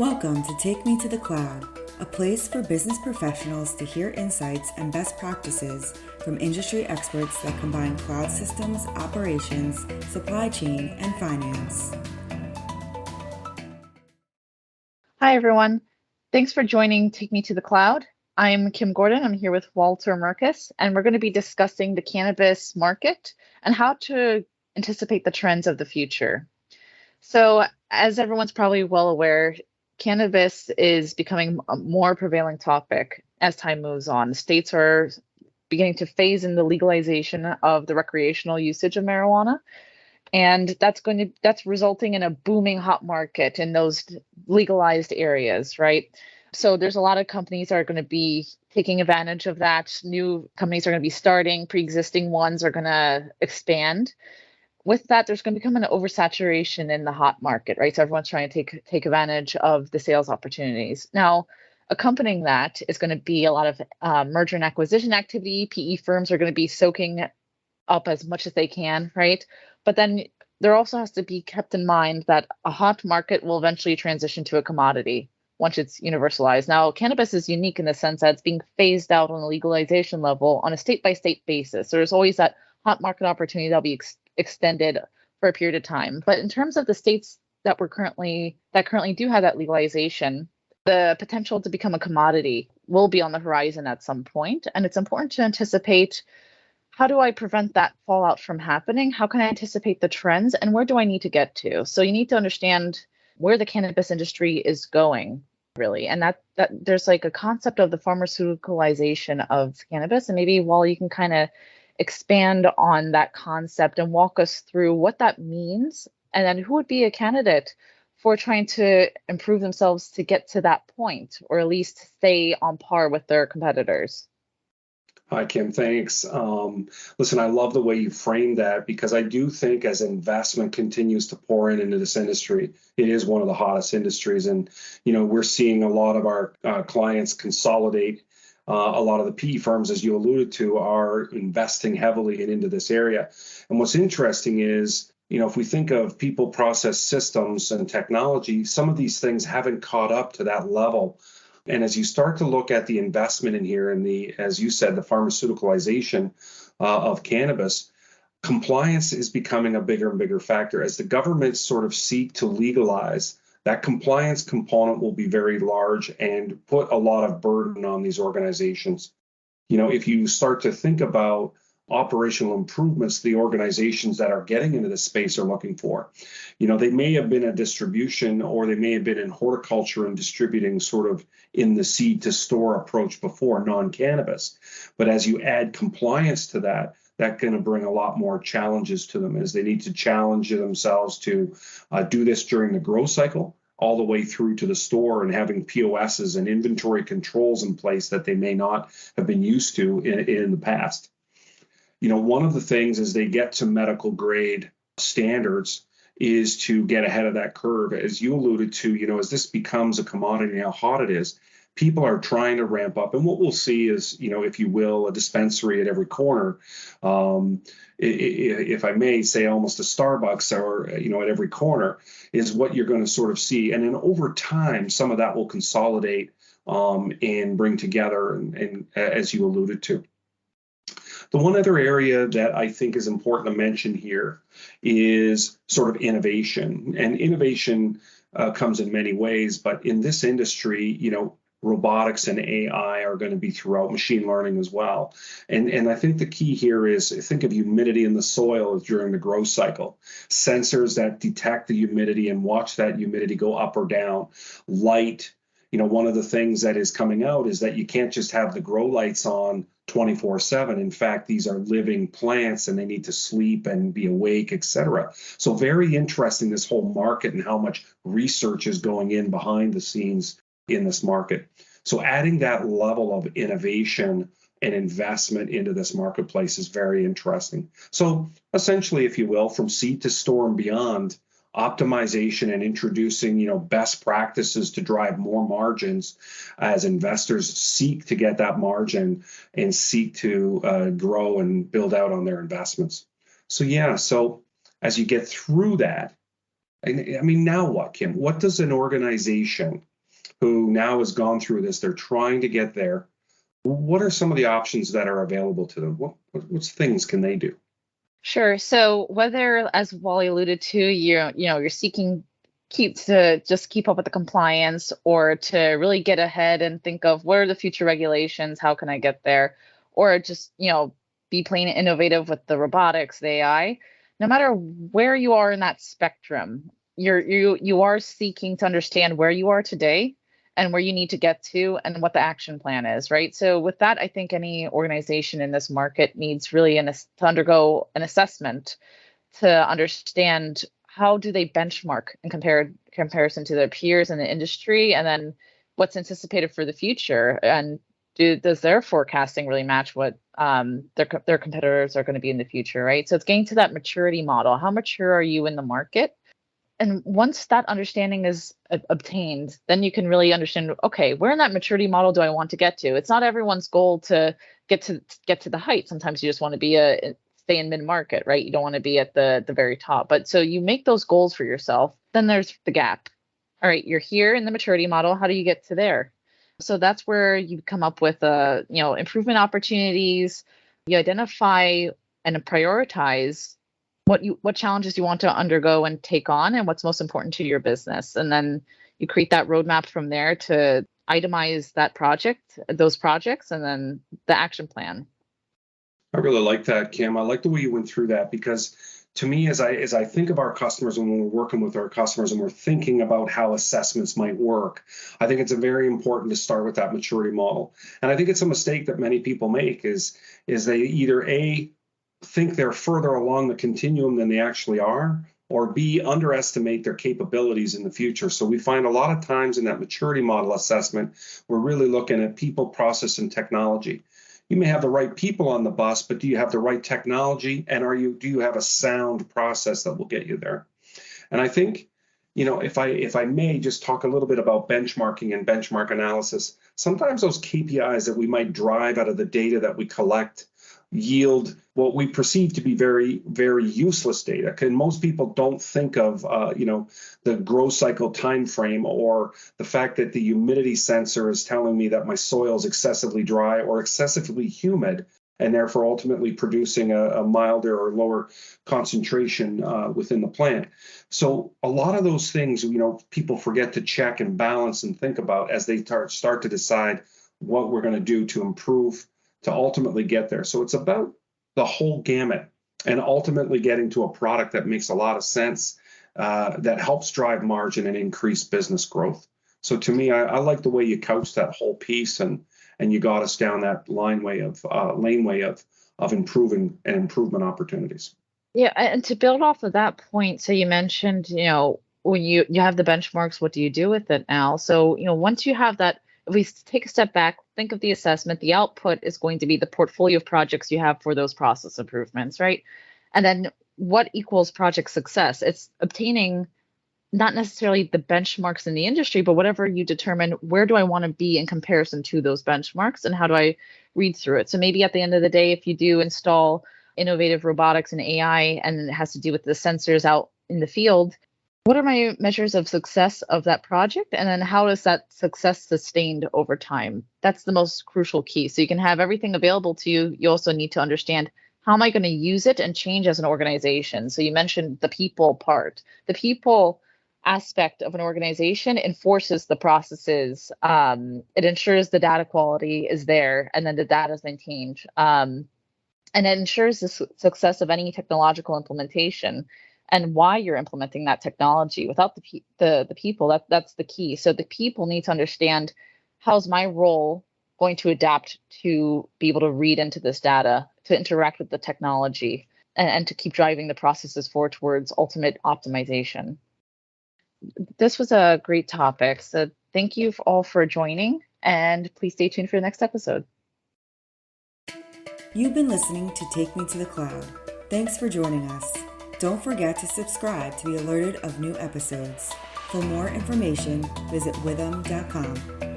Welcome to Take Me to the Cloud, a place for business professionals to hear insights and best practices from industry experts that combine cloud systems, operations, supply chain, and finance. Hi, everyone. Thanks for joining Take Me to the Cloud. I'm Kim Gordon. I'm here with Walter Merkis, and we're going to be discussing the cannabis market and how to anticipate the trends of the future. So, as everyone's probably well aware, cannabis is becoming a more prevailing topic as time moves on. States are beginning to phase in the legalization of the recreational usage of marijuana, and that's resulting in a booming hot market in those legalized areas, right? So there's a lot of companies that are going to be taking advantage of that. New companies are going to be starting, pre-existing ones are going to expand. With that, there's going to become an oversaturation in the hot market, right? So everyone's trying to take advantage of the sales opportunities. Now, accompanying that is going to be a lot of merger and acquisition activity. PE firms are going to be soaking up as much as they can, right? But then there also has to be kept in mind that a hot market will eventually transition to a commodity once it's universalized. Now, cannabis is unique in the sense that it's being phased out on a legalization level on a state-by-state basis. So there's always that hot market opportunity that'll be extended for a period of time. But in terms of the states that currently do have that legalization, the potential to become a commodity will be on the horizon at some point, and it's important to anticipate how do I prevent that fallout from happening? How can I anticipate the trends, and where do I need to get to? So you need to understand where the cannabis industry is going, really, and that there's like a concept of the pharmaceuticalization of cannabis, and maybe Wally, you can kind of expand on that concept and walk us through what that means, and then who would be a candidate for trying to improve themselves to get to that point, or at least stay on par with their competitors. Hi, Kim. Thanks. Listen, I love the way you framed that because I do think as investment continues to pour into this industry, it is one of the hottest industries. And, we're seeing a lot of our clients consolidate. A lot of the PE firms, as you alluded to, are investing heavily into this area. And what's interesting is, if we think of people, process, systems, and technology, some of these things haven't caught up to that level. And as you start to look at the investment in here and as you said, the pharmaceuticalization of cannabis, compliance is becoming a bigger and bigger factor. As the governments sort of seek to legalize, that compliance component will be very large and put a lot of burden on these organizations. If you start to think about operational improvements the organizations that are getting into this space are looking for. They may have been a distribution or they may have been in horticulture and distributing sort of in the seed to store approach before non-cannabis. But as you add compliance to that's going to bring a lot more challenges to them as they need to challenge themselves to do this during the growth cycle all the way through to the store and having POSs and inventory controls in place that they may not have been used to in the past. One of the things as they get to medical grade standards is to get ahead of that curve. As you alluded to, as this becomes a commodity, how hot it is, people are trying to ramp up. And what we'll see is, if you will, a dispensary at every corner, if I may say almost a Starbucks or, at every corner is what you're going to sort of see. And then over time, some of that will consolidate and bring together and as you alluded to. The one other area that I think is important to mention here is sort of innovation. And innovation comes in many ways, but in this industry, robotics and AI are going to be throughout, machine learning as well. And I think the key here is think of humidity in the soil during the growth cycle. Sensors that detect the humidity and watch that humidity go up or down. Light. One of the things that is coming out is that you can't just have the grow lights on 24/7. In fact, these are living plants and they need to sleep and be awake, etc. So very interesting, this whole market and how much research is going in behind the scenes in this market. So adding that level of innovation and investment into this marketplace is very interesting. So essentially, if you will, from seed to store and beyond, optimization and introducing best practices to drive more margins as investors seek to get that margin and seek to grow and build out on their investments. So as you get through that, I mean, now what, Kim? What does an organization who now has gone through this, they're trying to get there. What are some of the options that are available to them? What things can they do? Sure. So whether, as Wally alluded to, you're seeking keep up with the compliance, or to really get ahead and think of what are the future regulations, how can I get there, or just be plain innovative with the robotics, the AI. No matter where you are in that spectrum, you are seeking to understand where you are today and where you need to get to and what the action plan is, right? So with that, I think any organization in this market needs really to undergo an assessment to understand how do they benchmark in comparison to their peers in the industry, and then what's anticipated for the future, and does their forecasting really match what their competitors are going to be in the future, right? So it's getting to that maturity model. How mature are you in the market? And once that understanding is obtained, then you can really understand, okay, where in that maturity model do I want to get to? It's not everyone's goal to get to the height. Sometimes you just want to stay in mid-market, right? You don't want to be at the very top. But so you make those goals for yourself. Then there's the gap. All right, you're here in the maturity model. How do you get to there? So that's where you come up with improvement opportunities. You identify and prioritize what challenges you want to undergo and take on, and what's most important to your business. And then you create that roadmap from there to itemize those projects, and then the action plan. I really like that, Kim. I like the way you went through that, because to me, as I think of our customers, and when we're working with our customers and we're thinking about how assessments might work, I think it's very important to start with that maturity model. And I think it's a mistake that many people make is they either think they're further along the continuum than they actually are, or B, underestimate their capabilities in the future. So we find a lot of times in that maturity model assessment, we're really looking at people, process, and technology. You may have the right people on the bus, but do you have the right technology? And do you have a sound process that will get you there? And I think, if I may just talk a little bit about benchmarking and benchmark analysis, sometimes those KPIs that we might drive out of the data that we collect yield what we perceive to be very, very useless data. And most people don't think of, the growth cycle time frame, or the fact that the humidity sensor is telling me that my soil is excessively dry or excessively humid, and therefore ultimately producing a milder or lower concentration within the plant. So a lot of those things, people forget to check and balance and think about as they start to decide what we're going to do to improve, to ultimately get there. So it's about the whole gamut, and ultimately getting to a product that makes a lot of sense, that helps drive margin and increase business growth. So to me, I like the way you couch that whole piece, and you got us down that laneway of improving and improvement opportunities. Yeah, and to build off of that point, so you mentioned, when you have the benchmarks, what do you do with it now? So, once you have that, if we take a step back, think of the assessment, the output is going to be the portfolio of projects you have for those process improvements, right? And then what equals project success? It's obtaining not necessarily the benchmarks in the industry, but whatever you determine, where do I want to be in comparison to those benchmarks, and how do I read through it? So maybe at the end of the day, if you do install innovative robotics and AI, and it has to do with the sensors out in the field, what are my measures of success of that project? And then how is that success sustained over time? That's the most crucial key. So you can have everything available to you. You also need to understand, how am I going to use it and change as an organization? So you mentioned the people part. The people aspect of an organization enforces the processes. It ensures the data quality is there, and then the data is maintained. And it ensures the success of any technological implementation, and why you're implementing that technology. Without the people, that's the key. So the people need to understand, how's my role going to adapt to be able to read into this data, to interact with the technology, and to keep driving the processes forward towards ultimate optimization. This was a great topic. So thank you all for joining, and please stay tuned for the next episode. You've been listening to Take Me to the Cloud. Thanks for joining us. Don't forget to subscribe to be alerted of new episodes. For more information, visit withum.com.